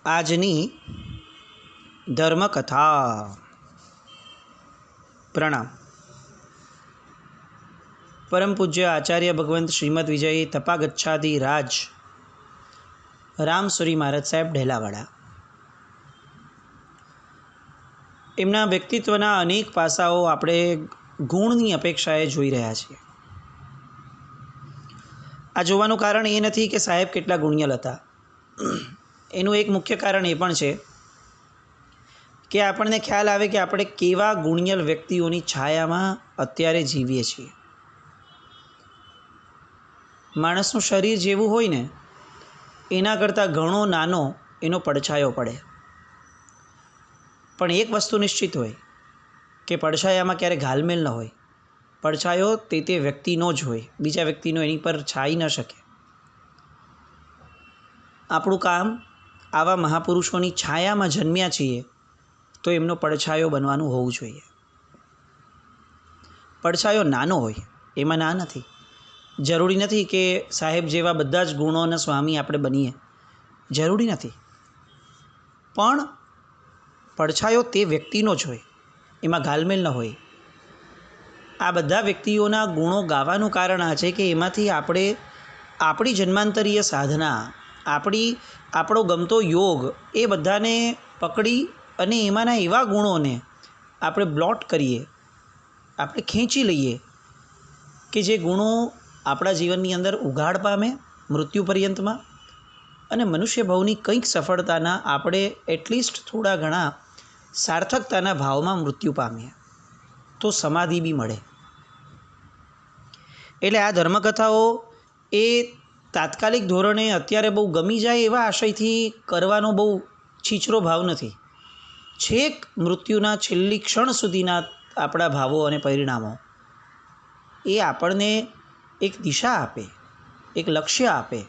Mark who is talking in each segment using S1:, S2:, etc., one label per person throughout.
S1: આજની ધર્મકથા. પ્રણામ. પરમ પૂજ્ય આચાર્ય ભગવંત શ્રીમદ વિજય તપાગચ્છાદિ રાજ રામસુરી મહારાજ સાહેબ ઢેલાવાડા. એમના વ્યક્તિત્વના અનેક પાસાઓ આપણે ગુણની અપેક્ષાએ જોઈ રહ્યા છીએ. આ જોવાનું કારણ એ નથી કે સાહેબ કેટલા ગુણિયલ હતા. એનું એક મુખ્ય કારણ એ પણ છે કે આપણને ખ્યાલ આવે કે આપણે કેવા ગુણિયલ વ્યક્તિઓની છાયામાં અત્યારે જીવીએ છીએ. માણસનું શરીર જેવું હોય ને એના કરતાં ઘણો નાનો એનો પડછાયો પડે. પણ એક વસ્તુ નિશ્ચિત હોય કે પડછાયામાં ક્યારે ઘાલમેલ ન હોય. પડછાયો તે વ્યક્તિનો જ હોય, બીજા વ્યક્તિનો એની પર છાઈ ન શકે. આપણું કામ આવા મહાપુરુષોની છાયામાં જન્મ્યા છીએ તો એમનો પડછાયો બનવાનું હોવું જોઈએ. પડછાયો નાનો હોય એમાં ના નથી. જરૂરી નથી કે સાહેબ જેવા બધા જ ગુણોના સ્વામી આપણે બનીએ, જરૂરી નથી. પણ પડછાયો તે વ્યક્તિનો જ હોય, એમાં ઘાલમેલ ન હોય. આ બધા વ્યક્તિઓના ગુણો ગાવાનું કારણ આ છે કે એમાંથી આપણે આપણી જન્માંતરીય સાધના, આપણો ગમતો યોગ એ બધાને પકડી અને એમાંના એવા ગુણોને આપણે બ્લોટ કરીએ, આપણે ખેંચી લઈએ કે જે ગુણો આપણા જીવનની અંદર ઉઘાડ પામે મૃત્યુ પર્યંતમાં, અને મનુષ્ય ભવની કંઈક સફળતાના આપણે એટલીસ્ટ થોડા ઘણા સાર્થકતાના ભાવમાં મૃત્યુ પામીએ તો સમાધિ બી મળે. એટલે આ ધર્મકથાઓ એ તાત્કાલિક ધોરણે અત્યારે બહુ ગમી જાય એવા આશયથી કરવાનો બહુ છીછરો ભાવ નથી. છેક મૃત્યુના છેલ્લી ક્ષણ સુધીના આપણા ભાવો અને પરિણામો એ આપણને એક દિશા આપે, એક લક્ષ્ય આપે,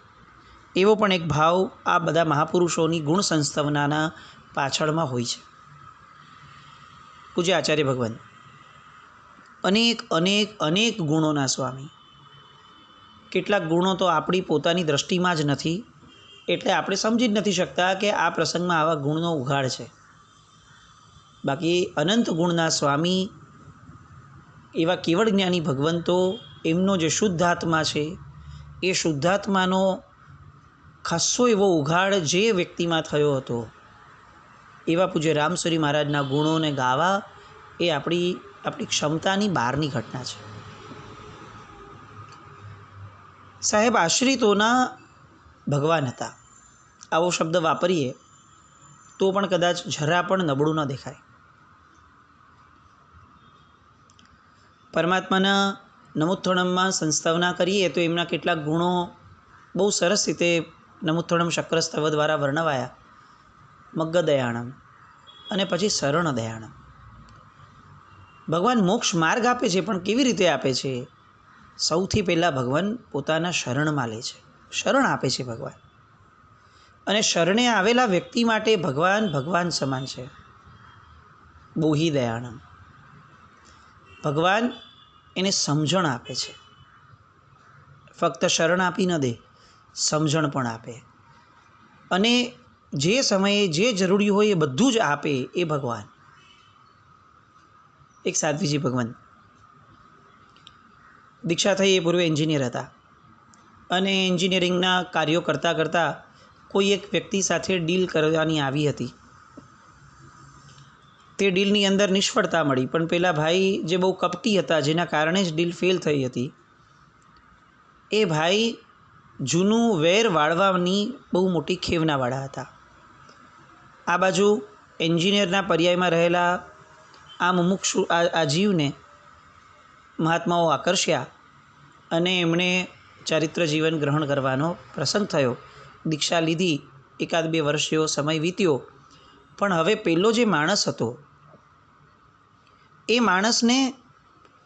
S1: એવો પણ એક ભાવ આ બધા મહાપુરુષોની ગુણ સંસ્તવનાના પાછળમાં હોય છે. પૂજ્ય આચાર્ય ભગવાન અનેક અનેક અનેક ગુણોના સ્વામી. કેટલાક ગુણો તો આપણી પોતાની દૃષ્ટિમાં જ નથી, એટલે આપણે સમજી જ નથી શકતા કે આ પ્રસંગમાં આવા ગુણનો ઉઘાડ છે. બાકી અનંત ગુણના સ્વામી એવા કેવળ જ્ઞાની ભગવંતો, એમનો જે શુદ્ધ આત્મા છે એ શુદ્ધાત્માનો ખાસ્સો એવો ઉઘાડ જે વ્યક્તિમાં થયો હતો, એવા પૂજ્ય રામસુરી મહારાજના ગુણોને ગાવા એ આપણી ક્ષમતાની બહારની ઘટના છે. સાહેબ આશ્રિતોના ભગવાન હતા. આવો શબ્દ વાપરીએ તો પણ કદાચ જરા પણ નબળું ન દેખાય. પરમાત્માના નમુત્થોણમમાં સંસ્તવના કરીએ તો એમના કેટલાક ગુણો બહુ સરસ રીતે નમુત્થોણમ શક્રસ્તવ દ્વારા વર્ણવાયા. મગ્ગદયાણમ અને પછી શરણ દયાણમ. ભગવાન મોક્ષ માર્ગ આપે છે, પણ કેવી રીતે આપે છે? સૌથી પહેલાં ભગવાન પોતાના શરણમાં લે છે, શરણ આપે છે ભગવાન. અને શરણે આવેલા વ્યક્તિ માટે ભગવાન સમાન છે. બોહિ દયાણમ. ભગવાન એને સમજણ આપે છે. ફક્ત શરણ આપી ન દે, સમજણ પણ આપે. અને જે સમયે જે જરૂરી હોય એ બધું જ આપે એ ભગવાન. એક સાધ્વીજી ભગવાન દીક્ષા થઈ એ પૂર્વે એન્જિનિયર હતા, અને એન્જિનિયરિંગના કાર્યો કરતાં કરતાં કોઈ એક વ્યક્તિ સાથે ડીલ કરવાની આવી હતી. તે ડીલની અંદર નિષ્ફળતા મળી, પણ પેલા ભાઈ જે બહુ કપટી હતા, જેના કારણે જ ડીલ ફેલ થઈ હતી, એ ભાઈ જૂનું વેર વાળવાની બહુ મોટી ખેવનાવાળા હતા. આ બાજુ એન્જિનિયરના પર્યાયમાં રહેલા આ મુમુક્ષુ આ જીવને મહાત્માઓ આકર્ષ્યા અને એમણે ચારિત્ર જીવન ગ્રહણ કરવાનો પ્રસંગ થયો. દીક્ષા લીધી, 1-2 વર્ષ જેવો સમય વીત્યો, પણ હવે પેલો જે માણસ હતો એ માણસને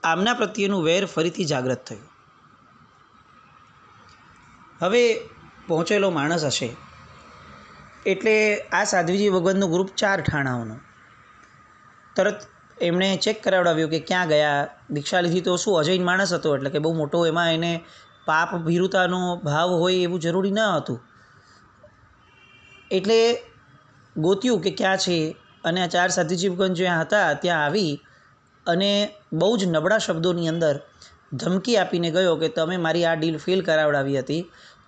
S1: આમના પ્રત્યેનું વેર ફરીથી જાગૃત થયું. હવે પહોંચેલો માણસ હશે એટલે આ સાધ્વીજી ભગવાનનું ગ્રુપ 4 ઠાણાઓનું. તરત એમણે ચેક કરાવડાવ્યું કે ક્યાં ગયા, દીક્ષા લીધી તો શું, અજૈન માણસ હતો એટલે કે બહુ મોટો એમાં એને પાપ ભીરુતાનો ભાવ હોય એવું જરૂરી ન હતું. એટલે ગોત્યું કે ક્યાં છે, અને આ 4 સાધ્વીજી ભગવાન જ્યાં હતા ત્યાં આવી અને બહુ જ નબળા શબ્દોની અંદર ધમકી આપીને ગયો કે તમે મારી આ ડીલ ફેલ કરાવડાવી હતી,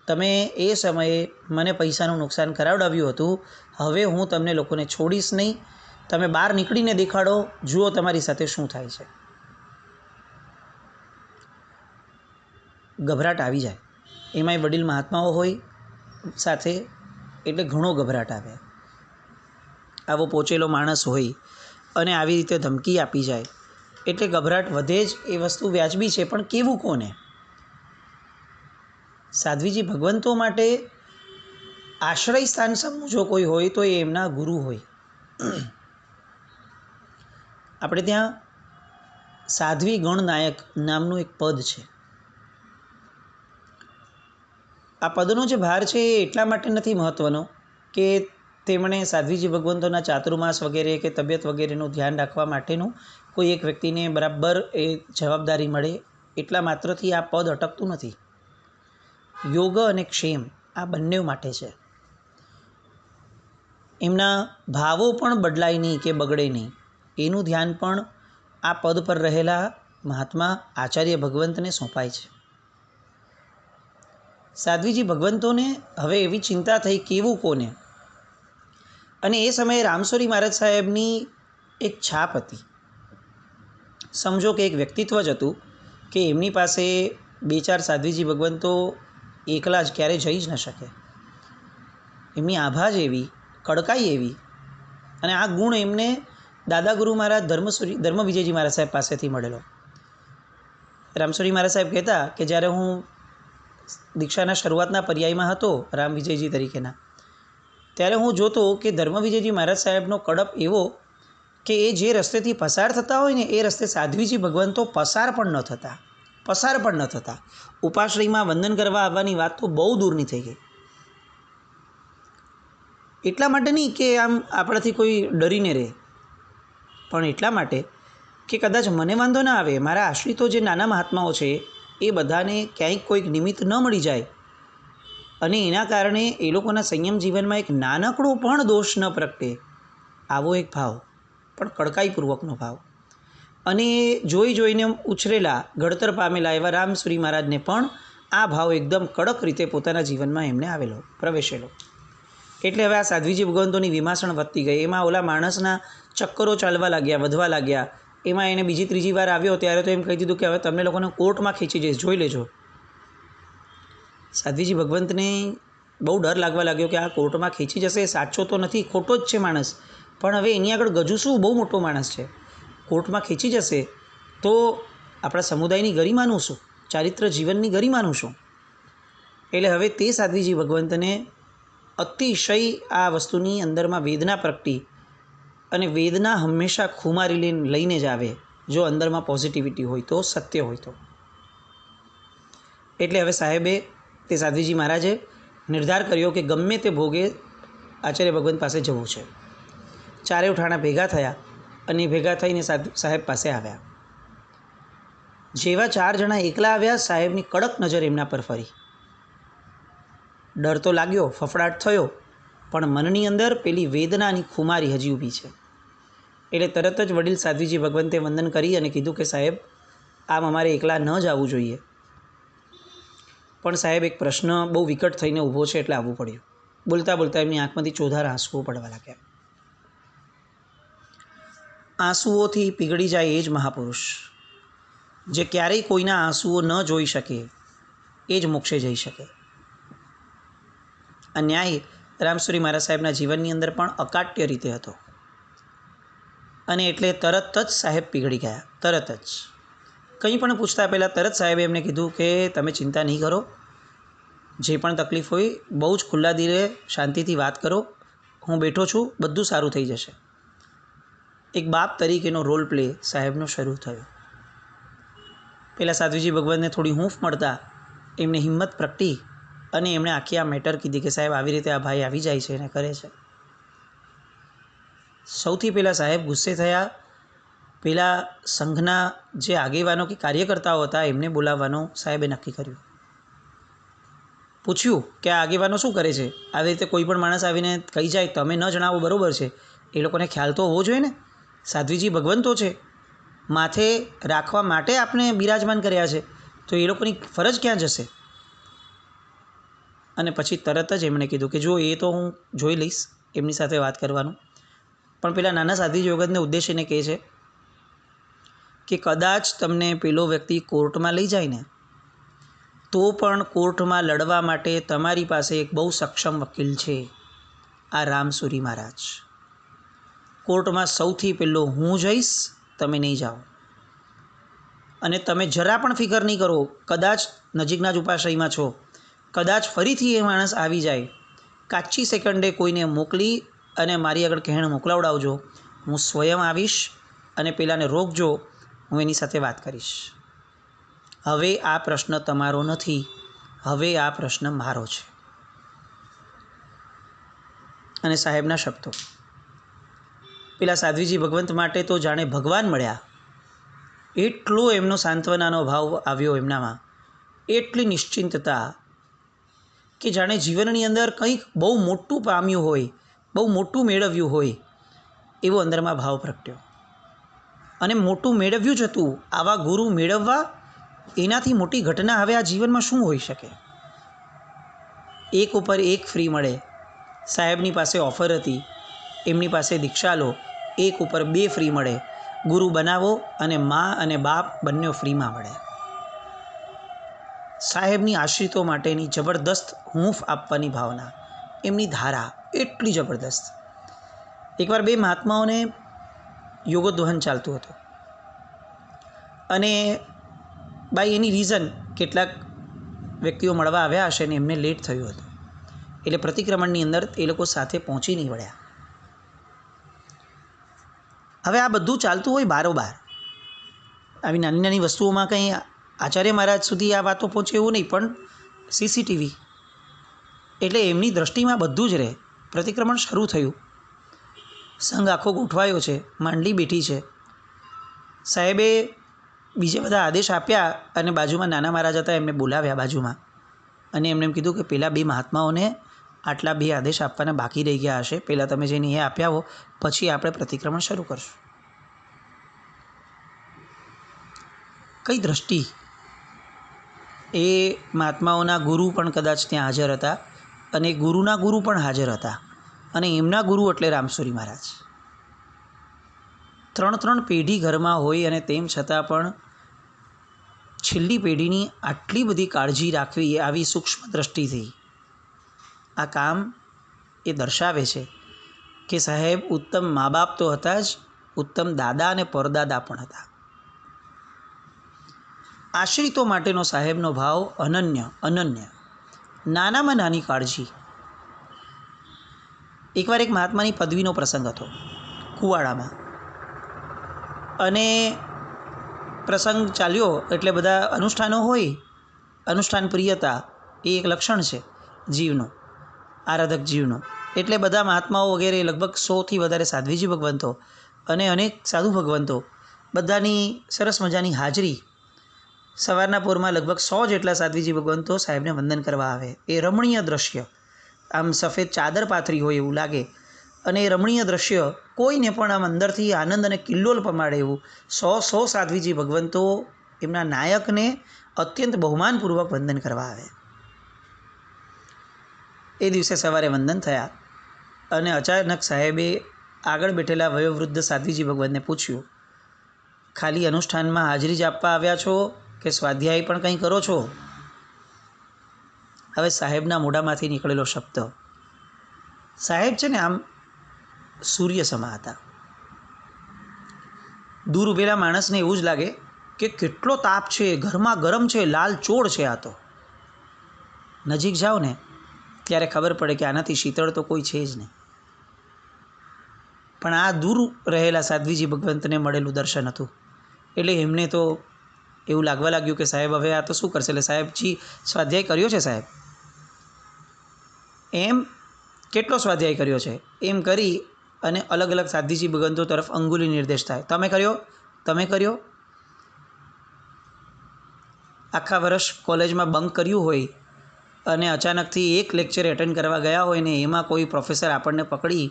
S1: તમે એ સમયે મને પૈસાનું નુકસાન કરાવડાવ્યું હતું, હવે હું તમને લોકોને છોડીશ નહીં, તમે બહાર નીકળીને દેખાડો, જુઓ તમારી સાથે શું થાય છે. ગભરાટ આવી જાય, એમાંય વડીલ મહાત્માઓ હોય સાથે એટલે ઘણો ગભરાટ આવે. આવો પહોંચેલો માણસ હોય અને આવી રીતે ધમકી આપી જાય એટલે ગભરાટ વધે જ. એ વસ્તુ વ્યાજબી છે, પણ કેવું કોને? સાધ્વીજી ભગવંતો માટે આશ્રય સ્થાન સમૂહ જો કોઈ હોય તો એ એમના ગુરુ હોય. આપણે ત્યાં સાધ્વી ગણનાયક નામનું એક પદ છે. આ પદનો જે ભાર છે એ એટલા માટે નથી મહત્ત્વનો કે તેમણે સાધ્વીજી ભગવંતોના ચાતુર્માસ વગેરે કે તબિયત વગેરેનું ધ્યાન રાખવા માટેનું કોઈ એક વ્યક્તિને બરાબર એ જવાબદારી મળે એટલા માત્રથી આ પદ અટકતું નથી. યોગ અને ક્ષેમ આ બંને માટે છે. એમના ભાવો પણ બદલાય નહીં કે બગડે નહીં, એનું ધ્યાન પણ આ પદ પર રહેલા મહાત્મા આચાર્ય ભગવંતને સોંપાય છે. સાધ્વીજી ભગવંતોને હવે એવી ચિંતા થઈ કેવું કોને, અને એ સમયે રામસોરી મહારાજ સાહેબની એક છાપ હતી. સમજો કે એક વ્યક્તિત્વ જ હતું કે એમની પાસે 2-4 સાધ્વીજી ભગવંતો એકલા જ ક્યારેય જઈ જ ન શકે. એમની આભા જ એવી, કડકાઈ એવી, અને આ ગુણ એમને દાદા ગુરુ મહારાજ ધર્મ વિજયજી મહારાજ સાહેબ પાસેથી મળેલો. રામસોરી મહારાજ સાહેબ કહેતા કે જ્યારે હું દીક્ષાના શરૂઆતના પર્યાયમાં હતો રામ વિજયજી તરીકેના, ત્યારે હું જોતો કે ધર્મ વિજયજી મહારાજ સાહેબનો કડપ એવો કે એ જે રસ્તેથી પસાર થતા હોય ને એ રસ્તે સાધ્વીજી ભગવંતો પસાર પણ ન થતા. ઉપાશ્રયમાં વંદન કરવા આવવાની વાત તો બહુ દૂરની થઈ ગઈ. એટલા માટે નહીં કે આમ આપણાથી કોઈ ડરીને રહે, પણ એટલા માટે કે કદાચ મને વાંધો ના આવે, મારા આશ્રિતો જે નાના મહાત્માઓ છે એ બધાને ક્યાંક કોઈક નિમિત્ત ન મળી જાય અને એના કારણે એ લોકોના સંયમ જીવનમાં એક નાનકડો પણ દોષ ન પ્રગટે, આવો એક ભાવ, પણ કડકાઈપૂર્વકનો ભાવ. અને જોઈને ઉછરેલા, ઘડતર પામેલા એવા રામસુરી મહારાજને પણ આ ભાવ એકદમ કડક રીતે પોતાના જીવનમાં એમને પ્રવેશેલો. એટલે હવે આ સાધ્વીજી ભગવંતોની વિમાસણ વધતી ગઈ. એમાં ઓલા માણસના ચક્કરો ચાલવા લાગ્યા, વધવા લાગ્યા. એમાં એને બીજી ત્રીજી વાર આવ્યો ત્યારે તો એમ કહી દીધું કે હવે તમને લોકોને કોર્ટમાં ખેંચી જઈશ, જોઈ લેજો. સાધ્વીજી ભગવંતને બહુ ડર લાગવા લાગ્યો કે આ કોર્ટમાં ખેંચી જશે, સાચો તો નથી, ખોટો જ છે માણસ, પણ હવે એની આગળ ગજુ શું, બહુ મોટો માણસ છે, કોર્ટમાં ખેંચી જશે તો આપણા સમુદાયની ગરિમાનું શું, ચારિત્ર જીવનની ગરિમાનું શું. એટલે હવે તે સાધ્વીજી ભગવંતને અતિશય આ વસ્તુની અંદરમાં વેદના પ્રગટી, અને વેદના હંમેશા ખુમારી લઈને જ આવે જો અંદરમાં પોઝિટિવિટી હોય તો, સત્ય હોય તો. એટલે હવે સાહેબે, તે સાધ્વીજી મહારાજે નિર્ધાર કર્યો કે ગમે તે ભોગે આચાર્ય ભગવંત પાસે જવું છે. 4 ઉઠાણા ભેગા થયા અને ભેગા થઈને સાહેબ પાસે આવ્યા. જેવા 4 જણા એકલા આવ્યા, સાહેબની કડક નજર એમના પર ફરી. ડર તો લાગ્યો, ફફડાટ થયો, પણ મનની અંદર પેલી વેદનાની ખુમારી હજી ઊભી છે. એટલે તરત જ વડીલ સાધ્વીજી ભગવંતે વંદન કરી અને કીધું કે સાહેબ, આમ અમારે એકલા ન જ આવવું જોઈએ, પણ સાહેબ એક પ્રશ્ન બહુ વિકટ થઈને ઊભો છે એટલે આવવું પડ્યું. બોલતા બોલતા એમની આંખમાંથી ચોધાર આંસુઓ પડવા લાગ્યા. આંસુઓથી પીગળી જાય એ જ મહાપુરુષ, જે ક્યારેય કોઈના આંસુઓ ન જોઈ શકે એ જ મોક્ષે જઈ શકે. આ ન્યાય રામસુરી મહારાજ સાહેબના જીવનની અંદર પણ અકાટ્ય રીતે હતો. અને એટલે તરત જ સાહેબ પીગળી ગયા. તરત જ કંઈ પણ પૂછતા પહેલાં તરત સાહેબે એમને કીધું કે તમે ચિંતા નહીં કરો, જે પણ તકલીફ હોય બહુ જ ખુલ્લા દિલે શાંતિથી વાત કરો, હું બેઠો છું, બધું સારું થઈ જશે. એક બાપ તરીકેનો રોલ પ્લે સાહેબનો શરૂ થયો. પહેલાં સાધ્વીજી ભગવંતને થોડી હૂંફ મળતા એમને હિંમત પ્રગટી અને એમણે આખી આ મેટર કીધી કે સાહેબ આવી રીતે આ ભાઈ આવી જાય છે અને કરે છે. સૌથી પહેલાં સાહેબ ગુસ્સે થયા. પેલા સંઘના જે આગેવાનો કે કાર્યકર્તાઓ હતા એમને બોલાવવાનું સાહેબે નક્કી કર્યું. પૂછ્યું કે આ આગેવાનો શું કરે છે? આવી રીતે કોઈ પણ માણસ આવીને કહી જાય તમે ન જણાવો બરાબર છે, એ લોકોને ખ્યાલ તો હોવો જોઈએ ને. સાધ્વીજી ભગવંતો છે, માથે રાખવા માટે આપણે બિરાજમાન કર્યા છે, તો એ લોકોની ફરજ ક્યાં જશે? અને પછી તરત જ એમણે કીધું કે જો એ તો હું જોઈ લઈશ એમની સાથે વાત કરવાનું. પણ પેલા નાના સાધ્વીજી ભગતને ઉદ્દેશીને કહે છે કે કદાચ તમને પેલો વ્યક્તિ કોર્ટમાં લઈ જાય ને તો પણ કોર્ટમાં લડવા માટે તમારી પાસે એક બહુ સક્ષમ વકીલ છે, આ રામસુરી મહારાજ. કોર્ટમાં સૌથી પહેલો હું જઈશ, તમે નહીં જાઓ. અને તમે જરા પણ ફિકર નહીં કરો, કદાચ નજીકના જ ઉપાશ્રયમાં છો, કદાચ ફરીથી એ માણસ આવી જાય, કાચી સેકન્ડે કોઈને મોકલી અને મારી આગળ કહેણ મોકલાવડાવજો, હું સ્વયં આવીશ અને પેલાને રોકજો, હું એની સાથે વાત કરીશ. હવે આ પ્રશ્ન તમારો નથી, હવે આ પ્રશ્ન મારો છે. અને સાહેબના શબ્દો પેલા સાધ્વીજી ભગવંત માટે તો જાણે ભગવાન મળ્યા. એટલો એમનો સાંત્વનાનો ભાવ આવ્યો એમનામાં, એટલી નિશ્ચિંતતા કે જાણે જીવનની અંદર કંઈક બહુ મોટું પામ્યું હોય, બહુ મોટું મેળવ્યું હોય એવો અંદરમાં ભાવ પ્રગટ્યો. અને મોટું મેળવ્યું જ હતું, આવા ગુરુ મેળવવા એનાથી મોટી ઘટના હવે આ જીવનમાં શું હોઈ શકે? એક ઉપર એક ફ્રી મળે. સાહેબની પાસે ઓફર હતી, એમની પાસે દીક્ષા લો, એક ઉપર 2 ફ્રી મળે. ગુરુ બનાવો અને મા અને બાપ બંને ફ્રીમાં મળે. સાહેબની આશ્રિતો માટેની જબરદસ્ત હૂંફ આપવાની ભાવના, એમની ધારા એટલી જબરદસ્ત. એકવાર 2 મહાત્માઓને યોગોદ્વહન ચાલતું હતું અને બાય એની રીઝન કેટલાક વ્યક્તિઓ મળવા આવ્યા હશે ને એમને લેટ થયું હતું, એટલે પ્રતિક્રમણની અંદર એ લોકો સાથે પહોંચી નહીં વળ્યા. હવે આ બધું ચાલતું હોય બારોબાર, આવી નાની નાની વસ્તુઓમાં કંઈ આચાર્ય મહારાજ સુધી આ વાતો પહોંચે એવું નહીં, પણ સીસીટીવી એટલે એમની દૃષ્ટિમાં બધું જ રહે. પ્રતિક્રમણ શરૂ થયું, સંઘ આખો ગોઠવાયો છે, માંડલી બેઠી છે. સાહેબે બીજે બધા આદેશ આપ્યા અને બાજુમાં નાના મહારાજ હતા, એમને બોલાવ્યા બાજુમાં અને એમને એમ કીધું કે પેલા 2 મહાત્માઓને આટલા 2 આદેશ આપવાના બાકી રહી ગયા હશે, પહેલાં તમે જઈને એ આપ્યા હો, પછી આપણે પ્રતિક્રમણ શરૂ કરશું. કઈ દ્રષ્ટિ! એ મહાત્માઓના ગુરુ પણ કદાચ ત્યાં હાજર હતા અને ગુરુના ગુરુ પણ હાજર હતા અને એમના ગુરુ એટલે રામસુરી મહારાજ. 3 પેઢી ઘરમાં હોય અને તેમ છતાં પણ છેલ્લી પેઢીની આટલી બધી કાળજી રાખવી, આવી સૂક્ષ્મ દ્રષ્ટિથી આ કામ એ દર્શાવે છે કે સાહેબ ઉત્તમ મા બાપ તો હતા જ, ઉત્તમ દાદા અને પરદાદા પણ હતા. આશ્રિતો માટેનો સાહેબનો ભાવ અનન્ય, નાનામાં નાની કાળજી. એકવાર એક મહાત્માની પદવીનો પ્રસંગ હતો કુવાડામાં, અને પ્રસંગ ચાલ્યો એટલે બધા અનુષ્ઠાનો હોય, અનુષ્ઠાન પ્રિયતા એ એક લક્ષણ છે જીવનું, આરાધક જીવનું. એટલે બધા મહાત્માઓ વગેરે લગભગ 100થી વધારે સાધ્વીજી ભગવંતો અને અનેક સાધુ ભગવંતો બધાની સરસ મજાની હાજરી. સવારના પોરમાં લગભગ 100 જેટલા સાધ્વીજી ભગવંતો સાહેબને વંદન કરવા આવે. એ રમણીય દ્રશ્ય, આમ સફેદ ચાદર પાથરી હોય એવું લાગે, અને એ રમણીય દ્રશ્ય કોઈને પણ આમ અંદરથી આનંદ અને કિલ્લોલ પમાડે એવું 100 સાધ્વીજી ભગવંતો એમના નાયકને અત્યંત બહુમાનપૂર્વક વંદન કરવા આવે. એ દિવસે સવારે વંદન થયા અને અચાનક સાહેબે આગળ બેઠેલા વયોવૃદ્ધ સાધ્વીજી ભગવંતને પૂછ્યું, ખાલી અનુષ્ઠાનમાં હાજરી જ આપવા આવ્યા છો કે સ્વાધ્યાય પણ કંઈ કરો છો? હવે સાહેબના મોઢામાંથી નીકળેલો શબ્દ, સાહેબ છે ને આમ સૂર્ય સમા હતા. દૂર ઊભેલા માણસને એવું જ લાગે કે કેટલો તાપ છે, ઘરમાં ગરમ છે, લાલ ચોળ છે આ તો. નજીક જાઓ ને ત્યારે ખબર પડે કે આનાથી શીતળ તો કોઈ છે જ નહીં. પણ આ દૂર રહેલા સાધ્વીજી ભગવંતને મળેલું દર્શન હતું એટલે એમને તો એવું લાગવા લાગ્યું કે સાહેબ હવે આ તો શું કરશે. એટલે સાહેબજી સ્વાધ્યાય કર્યો છે સાહેબ, એમ કેટલો સ્વાધ્યાય કર્યો છે એમ કરી અને અલગ અલગ સાધ્વીજી ભગવંતો તરફ અંગુલી નિર્દેશ થાય, તમે કર્યો, તમે કર્યો. આખા વર્ષ કોલેજમાં બંક કર્યું હોય અને અચાનકથી એક લેક્ચર એટેન્ડ કરવા ગયા હોય ને એમાં કોઈ પ્રોફેસર આપણને પકડી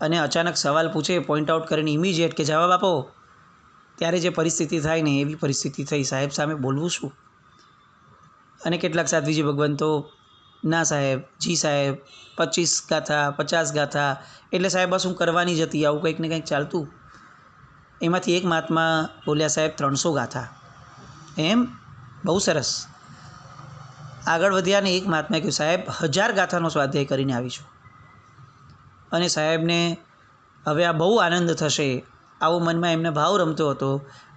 S1: અને અચાનક સવાલ પૂછે, પોઈન્ટ આઉટ કરીને ઇમિડિયેટ કે જવાબ આપો, ત્યારે જે પરિસ્થિતિ થાય ને એવી પરિસ્થિતિ થઈ. સાહેબ સામે બોલવું શું? અને કેટલાક સાધ્વીજી ભગવંતો, ના સાહેબ, જી સાહેબ, 25 ગાથા, 50 ગાથા, એટલે સાહેબ બસ હું કરવાની જ હતી, આવું કંઈક ને કંઈક ચાલતું. એમાંથી એક મહાત્મા બોલ્યા, સાહેબ 300 ગાથા. એમ? બહુ સરસ. આગળ વધ્યા ને એક મહાત્માએ કહ્યું, સાહેબ 1000 ગાથાનો સ્વાધ્યાય કરીને આવીશું. અને સાહેબને હવે આ બહુ આનંદ થશે આવો મનમાં એમને ભાવ રમતો હતો.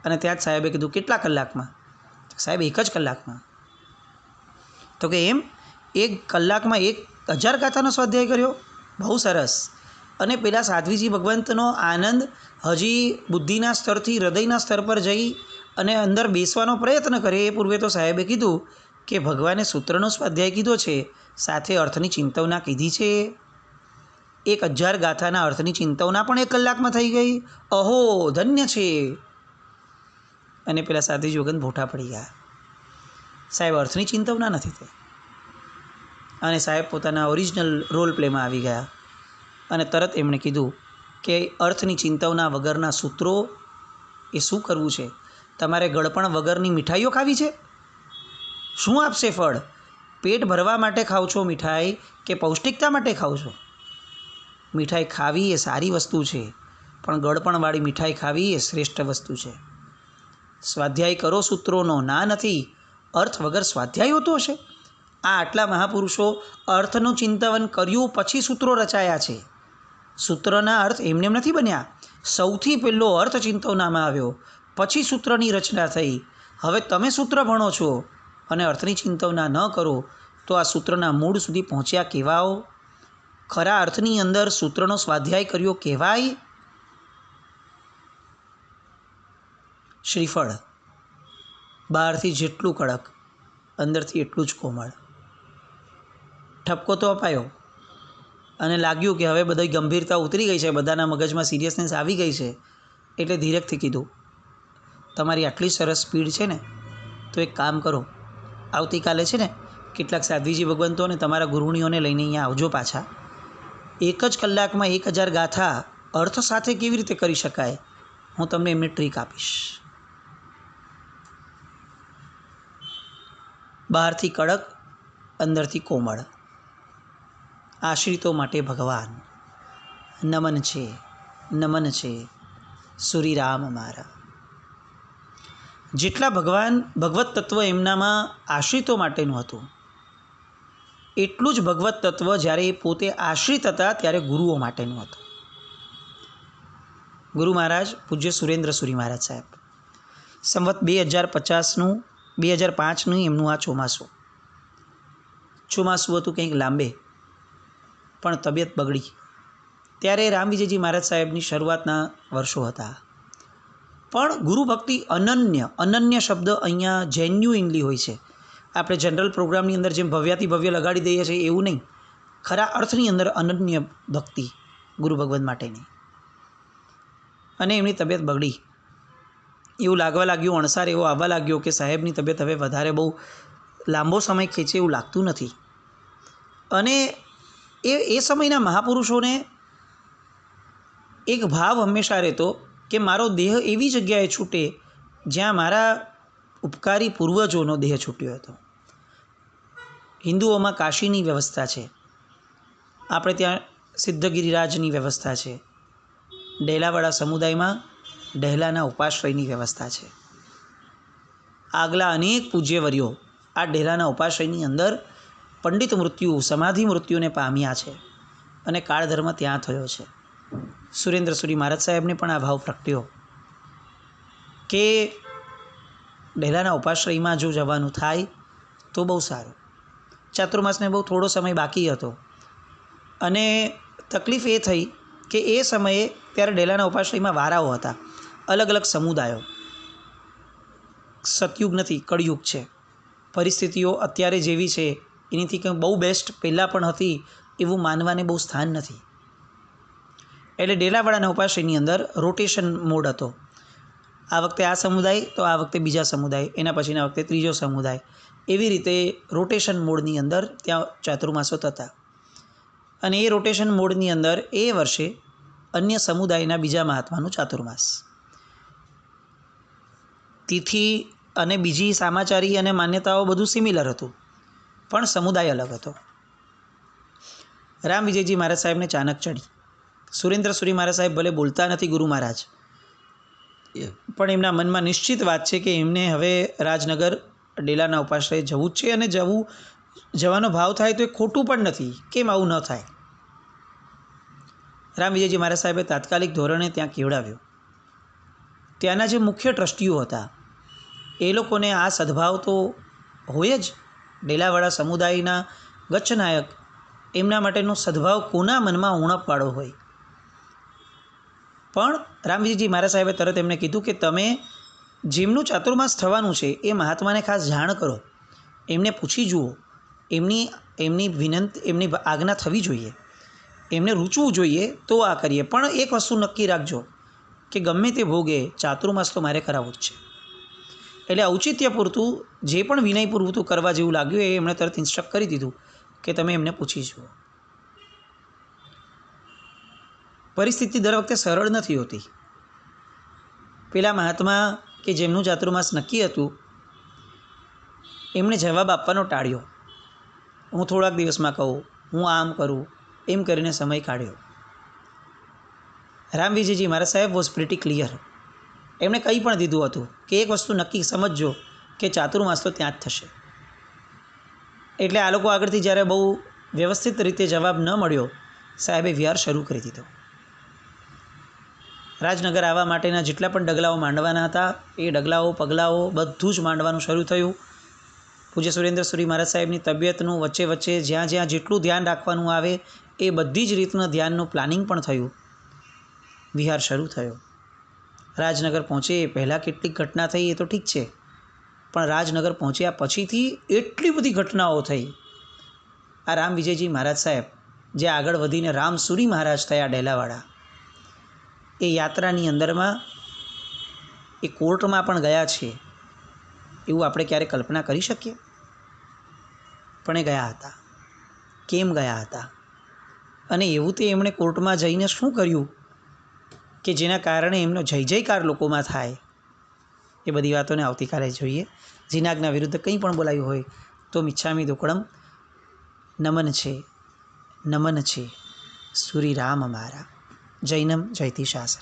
S1: અને ત્યાં જ સાહેબે કીધું, કેટલા કલાકમાં? સાહેબ 1 જ કલાકમાં. તો કે એમ 1 કલાકમાં 1000 ગાથાનો સ્વાધ્યાય કર્યો? બહુ સરસ. અને પેલા સાધ્વીજી ભગવંતનો આનંદ હજી બુદ્ધિના સ્તરથી હૃદયના સ્તર પર જઈ અને અંદર બેસવાનો પ્રયત્ન કરે એ પૂર્વે તો સાહેબે કીધું કે ભગવાને સૂત્રનો સ્વાધ્યાય કીધો છે, સાથે અર્થની ચિંતવના કીધી છે. 1000 ગાથાના અર્થની ચિંતવના પણ 1 કલાકમાં થઈ ગઈ. અહો, ધન્ય છે. અને પેલા સાધ્વીજી ભગવંત ભૂઠા પડી ગયા. સાહેબ અર્થની ચિંતવના નથી થઈ. અને સાહેબ પોતાના ઓરિજિનલ રોલ પ્લેમાં આવી ગયા. અને તરત એમણે કીધું કે અર્થની ચિંતવના વગરના સૂત્રો એ શું કરવું છે? તમારે ગળપણ વગરની મીઠાઈઓ ખાવી છે? શું આપશે ફળ? પેટ ભરવા માટે ખાવ છો મીઠાઈ કે પૌષ્ટિકતા માટે ખાવ છો? મીઠાઈ ખાવી એ સારી વસ્તુ છે, પણ ગળપણવાળી મીઠાઈ ખાવી એ શ્રેષ્ઠ વસ્તુ છે. સ્વાધ્યાય કરો સૂત્રોનો, ના નથી. અર્થ વગર સ્વાધ્યાય હોતો હશે? આ આટલા મહાપુરુષો અર્થનું ચિંતન કર્યું પછી સૂત્રો રચાયા છે. સૂત્રના અર્થ એમને નથી બન્યા. સૌથી પહેલો અર્થ ચિંતવનામાં આવ્યો, પછી સૂત્રની રચના થઈ. હવે તમે સૂત્ર ભણો છો અને અર્થની ચિંતવના ન કરો તો આ સૂત્રના મૂળ સુધી પહોંચ્યા કહેવાઓ? ખરા અર્થની અંદર સૂત્રનો સ્વાધ્યાય કર્યો કહેવાય? શ્રીફળ બહારથી જેટલું કડક, અંદરથી એટલું જ કોમળ. ઠપકો તો અપાયો અને લાગ્યું કે હવે બધી ગંભીરતા ઉતરી ગઈ છે, બધાના મગજમાં સિરિયસનેસ આવી ગઈ છે. એટલે ધીરેકથી કીધું, તમારી આટલી સરસ સ્પીડ છે ને, તો એક કામ કરો, આવતીકાલે છે ને કેટલાક સાધ્વીજી ભગવંતો અને તમારા ગુરુણીઓને લઈને અહીંયા આવજો પાછા. 1 જ કલાકમાં 1000 ગાથા અર્થ સાથે કેવી રીતે કરી શકાય, હું તમને એમની ટ્રીક આપીશ. બહારથી કડક, અંદરથી કોમળ. આશ્રિતો માટે ભગવાન. નમન છે, નમન છે સુરીરામ મારા. જેટલા ભગવત તત્વ એમનામાં આશ્રિતો માટેનું હતું, એટલું જ ભગવત તત્વ જ્યારે એ પોતે આશ્રિત હતા ત્યારે ગુરુઓ માટેનું હતું. ગુરુ મહારાજ પૂજ્ય સુરેન્દ્ર સુરી મહારાજ સાહેબ, સંવત 2005નું એમનું આ ચોમાસું હતું કંઈક લાંબે, પણ તબિયત બગડી. ત્યારે રામવિજયજી મહારાજ સાહેબની શરૂઆતના વર્ષો હતા. પણ ગુરુ ભક્તિ અનન્ય શબ્દ અહીંયા જેન્યુઇનલી હોય છે. આપણે જનરલ પ્રોગ્રામની અંદર જેમ ભવ્યાથી ભવ્ય લગાડી દઈએ છીએ એવું નહીં. ખરા અર્થની અંદર અનન્ય ભક્તિ ગુરુ ભગવંત માટેની. અને એમની તબિયત બગડી. એવું લાગવા લાગ્યું, અણસાર એવો આવવા લાગ્યો કે સાહેબની તબિયત હવે વધારે બહુ લાંબો સમય ખેંચે એવું લાગતું નથી. અને એ સમયના મહાપુરુષોને એક ભાવ હંમેશા રહેતો કે મારો દેહ એવી જગ્યાએ છૂટે જ્યાં મારા ઉપકારી પૂર્વજોનો દેહ છૂટ્યો હતો. હિન્દુઓમાં કાશીની વ્યવસ્થા છે, આપણે ત્યાં સિદ્ધગિરિરાજની વ્યવસ્થા છે, ડેલાવાળા સમુદાયમાં ડેલાના ઉપાશ્રયની વ્યવસ્થા છે. આગલા અનેક પૂજ્યવર્યો આ ડેલાના ઉપાશ્રયની અંદર પંડિત મૃત્યુ, સમાધિ મૃત્યુને પામ્યા છે અને કાળધર્મ ત્યાં થયો છે. સુરેન્દ્ર સુરી મહારાજ સાહેબને પણ આ ભાવ પ્રગટ્યો કે ડેલાના ઉપાશ્રયમાં જો જવાનું થાય તો બહુ સારું. ચાતુર્માસને બહુ થોડો સમય બાકી હતો અને તકલીફ એ થઈ કે એ સમયે ત્યારે ડેલાના ઉપાશ્રયમાં વારાઓ હતા, અલગ અલગ સમુદાયો. સતયુગ નથી, કળયુગ છે. પરિસ્થિતિઓ અત્યારે જેવી છે એનાથી કંઈ બહુ બેસ્ટ પહેલાં પણ હતી એવું માનવાને બહુ સ્થાન નથી. એટલે ડેલાવાળાના ઉપાશ્રયની અંદર રોટેશન મોડ હતો. આ વખતે આ સમુદાય તો આ વખતે બીજા સમુદાય, એના પછીના વખતે ત્રીજો સમુદાય, એવી રીતે રોટેશન મોડની અંદર ત્યાં ચાતુર્માસો થતા અને એ રોટેશન મોડની અંદર એ વર્ષે અન્ય સમુદાયના બીજા મહાત્માનું ચાતુર્માસ, તિથિ અને બીજી સામાચારી અને માન્યતાઓ બધું સિમિલર હતું, પણ સમુદાય અલગ હતો. રામ વિજયજી મહારાજ સાહેબને ચાનક ચડી. સુરેન્દ્ર સુરી મહારાજ સાહેબ ભલે બોલતા નથી ગુરુ મહારાજ, પણ એમના મનમાં નિશ્ચિત વાત છે કે એમને હવે રાજનગર ડેલાના ઉપાશ્રયે જવું જ છે અને જવાનો ભાવ થાય તો એ ખોટું પણ નથી. કેમ આવું ન થાય? રામ વિજયજી મહારાજ સાહેબે તાત્કાલિક ધોરણે ત્યાં કેવડાવ્યો. ત્યાંના જે મુખ્ય ટ્રસ્ટીઓ હતા એ લોકોને આ સદભાવ તો હોય જ. ડેલાવાળા સમુદાયના ગચ્છનાયક, એમના માટેનો સદભાવ કોના મનમાં ઉણપવાળો હોય. પણ રામ વિજયજી મહારાજ સાહેબે તરત એમને કીધું કે તમે જેમનું ચાતુર્માસ થવાનું છે એ મહાત્માને ખાસ જાણ કરો, એમને પૂછી જુઓ, એમની વિનંતી, એમની આજ્ઞા થવી જોઈએ, એમને રૂચવું જોઈએ તો આ કરીએ. પણ એક વસ્તુ નક્કી રાખજો કે ગમે તે ભોગે ચાતુર્માસ તો મારે કરાવવું જ છે. એટલે ઔચિત્ય પૂરતું જે પણ વિનય પૂરતું કરવા જેવું લાગ્યું એ એમણે તરત ઇન્સ્ટ્રક્ટ કરી દીધું કે તમે એમને પૂછી જુઓ. પરિસ્થિતિ દર વખતે સરળ નથી હોતી. પેલા મહાત્મા કે જેમનું ચાતુર્માસ નક્કી હતું એમણે જવાબ આપવાનો ટાળ્યો. હું થોડાક દિવસમાં કહું, હું આમ કરું, એમ કરીને સમય કાઢ્યો. રામ વિજયજી મહારાજ સાહેબ વોઝ પ્રિટી ક્લિયર. એમણે કંઈ પણ દીધું હતું કે એક વસ્તુ નક્કી સમજજો કે ચાતુર્માસ તો ત્યાં જ થશે. એટલે આ લોકો આગળથી જ્યારે બહુ વ્યવસ્થિત રીતે જવાબ ન મળ્યો, સાહેબે વિહાર શરૂ કરી દીધો. રાજનગર આવવા માટેના જેટલા પણ ડગલાઓ માંડવાના હતા એ ડગલાઓ પગલાઓ બધું જ માંડવાનું શરૂ થયું. પૂજ્ય સુરેન્દ્ર સુરી મહારાજ સાહેબની તબિયતનું વચ્ચે વચ્ચે જ્યાં જ્યાં જેટલું ધ્યાન રાખવાનું આવે એ બધી જ રીતના ધ્યાનનું પ્લાનિંગ પણ થયું. વિહાર શરૂ થયો. રાજનગર પહોંચે એ પહેલાં કેટલીક ઘટના થઈ એ તો ઠીક છે, પણ રાજનગર પહોંચ્યા પછીથી એટલી બધી ઘટનાઓ થઈ. આ રામ વિજયજી મહારાજ સાહેબ જે આગળ વધીને રામસુરી મહારાજ થયા ડેલાવાળા, એ યાત્રાની અંદરમાં એ કોર્ટમાં પણ ગયા છે એવું આપણે ક્યારે કલ્પના કરી શકીએ? પણ એ ગયા હતા. કેમ ગયા હતા? અને એવું તે એમણે કોર્ટમાં જઈને શું કર્યું કે જેના કારણે એમનો જય જયકાર લોકોમાં થાય? એ બધી વાતોને આવતીકાલે જોઈએ. જીનાજ્ઞા વિરુદ્ધ કંઈ પણ બોલાયું હોય તો મિચ્છામી દુક્કડમ. નમન છે, નમન છે સુરી રામ મારા. જૈનમ જયતિ શાસન.